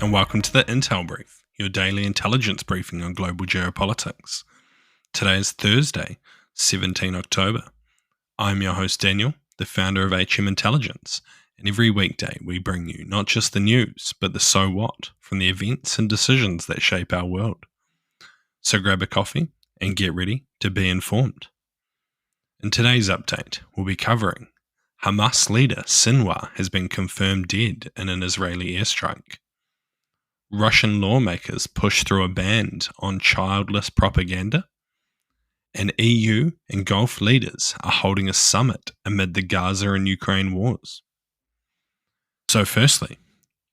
and welcome to the Intel Brief, your daily intelligence briefing on global geopolitics. Today is Thursday, 17 October. I'm your host Daniel, the founder of HM Intelligence, and every weekday we bring you not just the news, but the so what from the events and decisions that shape our world. So grab a coffee and get ready to be informed. In today's update, we'll be covering Hamas leader Sinwar has been confirmed dead in an Israeli airstrike. Russian lawmakers push through a ban on childless propaganda. And EU and Gulf leaders are holding a summit amid the Gaza and Ukraine wars. So firstly,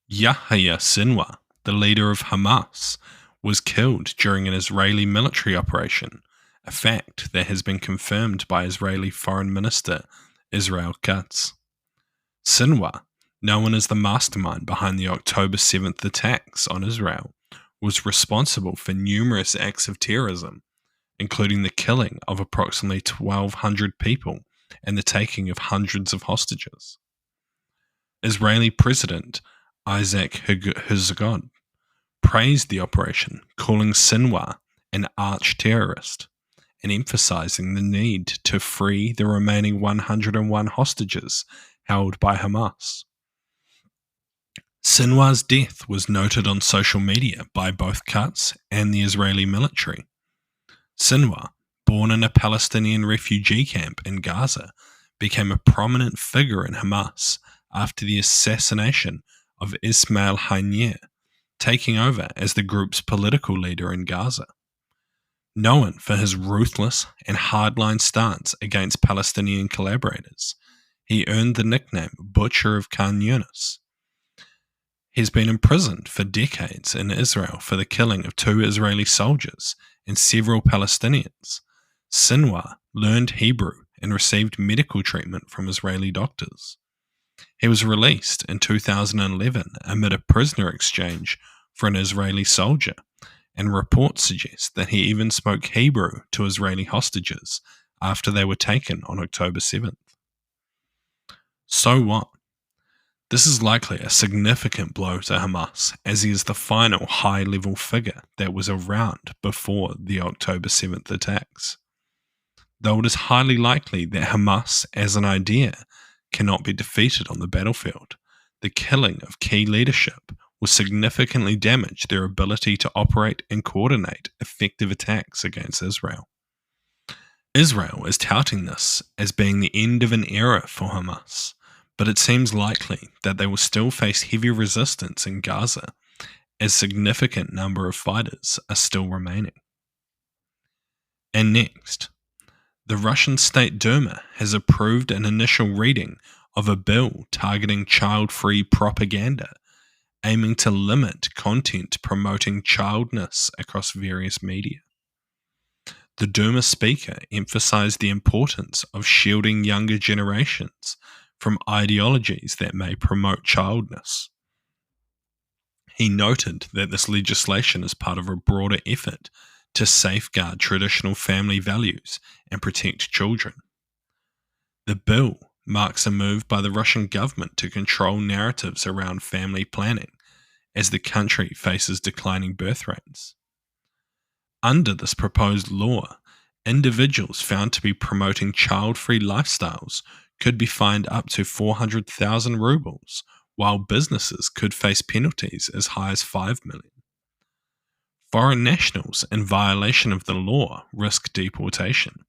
Yahya Sinwar, the leader of Hamas, was killed during an Israeli military operation, a fact that has been confirmed by Israeli Foreign Minister Israel Katz. Sinwar, known as the mastermind behind the October 7th attacks on Israel, was responsible for numerous acts of terrorism, including the killing of approximately 1,200 people and the taking of hundreds of hostages. Israeli President Isaac Herzog praised the operation, calling Sinwar an arch-terrorist and emphasizing the need to free the remaining 101 hostages held by Hamas. Sinwar's death was noted on social media by both Katz and the Israeli military. Sinwar, born in a Palestinian refugee camp in Gaza, became a prominent figure in Hamas after the assassination of Ismail Haniyeh, taking over as the group's political leader in Gaza. Known for his ruthless and hardline stance against Palestinian collaborators, he earned the nickname Butcher of Khan Yunis. He's been imprisoned for decades in Israel for the killing of 2 Israeli soldiers and several Palestinians. Sinwar learned Hebrew and received medical treatment from Israeli doctors. He was released in 2011 amid a prisoner exchange for an Israeli soldier, and reports suggest that he even spoke Hebrew to Israeli hostages after they were taken on October 7th. So what? This is likely a significant blow to Hamas, as he is the final high-level figure that was around before the October 7th attacks. Though it is highly likely that Hamas, as an idea, cannot be defeated on the battlefield, the killing of key leadership will significantly damage their ability to operate and coordinate effective attacks against Israel. Israel is touting this as being the end of an era for Hamas, but it seems likely that they will still face heavy resistance in Gaza, as a significant number of fighters are still remaining. And next, the Russian State Duma has approved an initial reading of a bill targeting child-free propaganda, aiming to limit content promoting childness across various media. The Duma speaker emphasized the importance of shielding younger generations from ideologies that may promote childness. He noted that this legislation is part of a broader effort to safeguard traditional family values and protect children. The bill marks a move by the Russian government to control narratives around family planning as the country faces declining birth rates. Under this proposed law, individuals found to be promoting child-free lifestyles could be fined up to 400,000 rubles, while businesses could face penalties as high as 5 million. Foreign nationals in violation of the law risk deportation.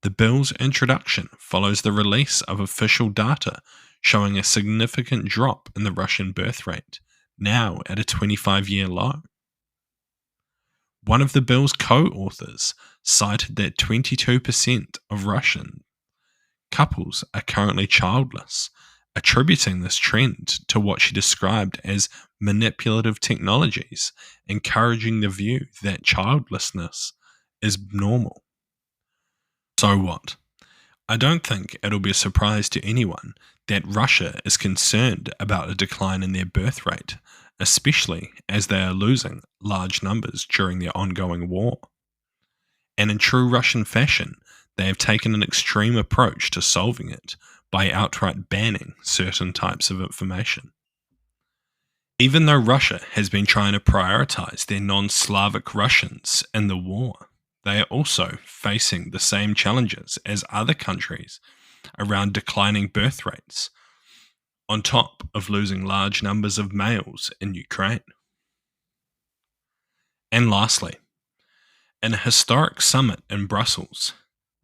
The bill's introduction follows the release of official data showing a significant drop in the Russian birth rate, now at a 25-year low. One of the bill's co-authors cited that 22% of Russian couples are currently childless, attributing this trend to what she described as manipulative technologies, encouraging the view that childlessness is normal. So what? I don't think it'll be a surprise to anyone that Russia is concerned about a decline in their birth rate, especially as they are losing large numbers during their ongoing war. And in true Russian fashion, they have taken an extreme approach to solving it by outright banning certain types of information. Even though Russia has been trying to prioritize their non Slavic Russians in the war, they are also facing the same challenges as other countries around declining birth rates, on top of losing large numbers of males in Ukraine. And lastly, in a historic summit in Brussels,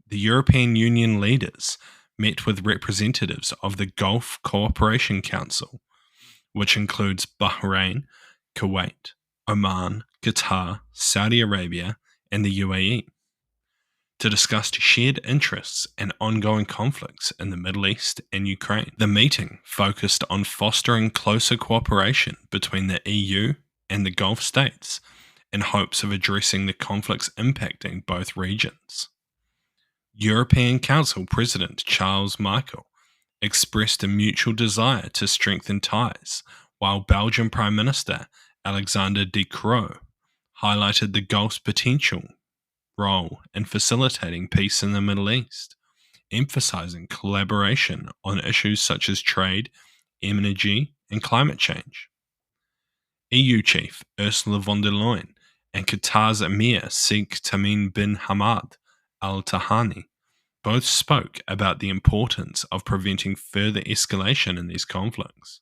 the European Union leaders met with representatives of the Gulf Cooperation Council, which includes Bahrain, Kuwait, Oman, Qatar, Saudi Arabia, and the UAE, to discuss shared interests and ongoing conflicts in the Middle East and Ukraine. The meeting focused on fostering closer cooperation between the EU and the Gulf states in hopes of addressing the conflicts impacting both regions. European Council President Charles Michel expressed a mutual desire to strengthen ties, while Belgian Prime Minister Alexander De Croo highlighted the Gulf's potential role in facilitating peace in the Middle East, emphasizing collaboration on issues such as trade, energy, and climate change. EU Chief Ursula von der Leyen and Qatar's Emir Sheikh Tamim bin Hamad Al Thani both spoke about the importance of preventing further escalation in these conflicts.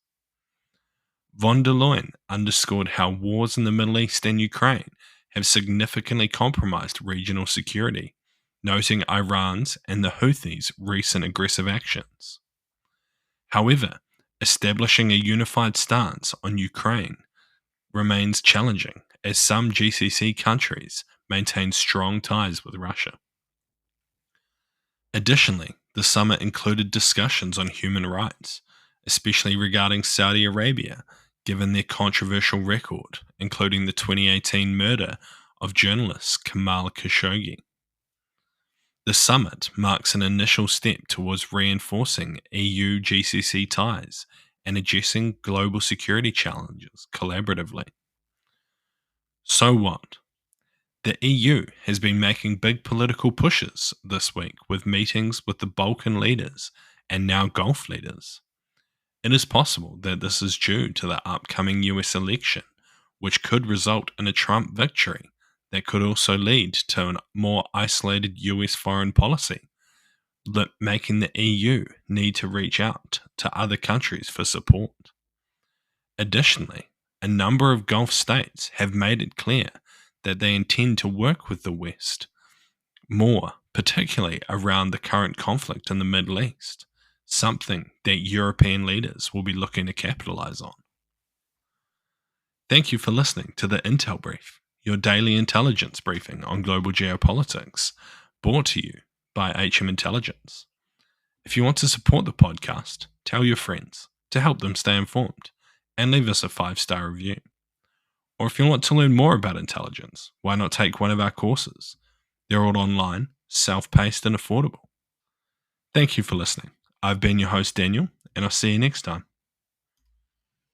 Von der Leyen underscored how wars in the Middle East and Ukraine have significantly compromised regional security, noting Iran's and the Houthis' recent aggressive actions. However, establishing a unified stance on Ukraine remains challenging, as some GCC countries maintain strong ties with Russia. Additionally, the summit included discussions on human rights, especially regarding Saudi Arabia, given their controversial record, including the 2018 murder of journalist Kamal Khashoggi. The summit marks an initial step towards reinforcing EU GCC ties and addressing global security challenges collaboratively. So what? The EU has been making big political pushes this week with meetings with the Balkan leaders and now Gulf leaders. It is possible that this is due to the upcoming US election, which could result in a Trump victory that could also lead to a more isolated US foreign policy, making the EU need to reach out to other countries for support. Additionally, a number of Gulf states have made it clear that they intend to work with the West more, particularly around the current conflict in the Middle East, something that European leaders will be looking to capitalize on. Thank you for listening to the Intel Brief, your daily intelligence briefing on global geopolitics, brought to you by HM Intelligence. If you want to support the podcast, tell your friends to help them stay informed and leave us a 5-star review. Or if you want to learn more about intelligence, why not take one of our courses? They're all online, self-paced and affordable. Thank you for listening. I've been your host, Daniel, and I'll see you next time.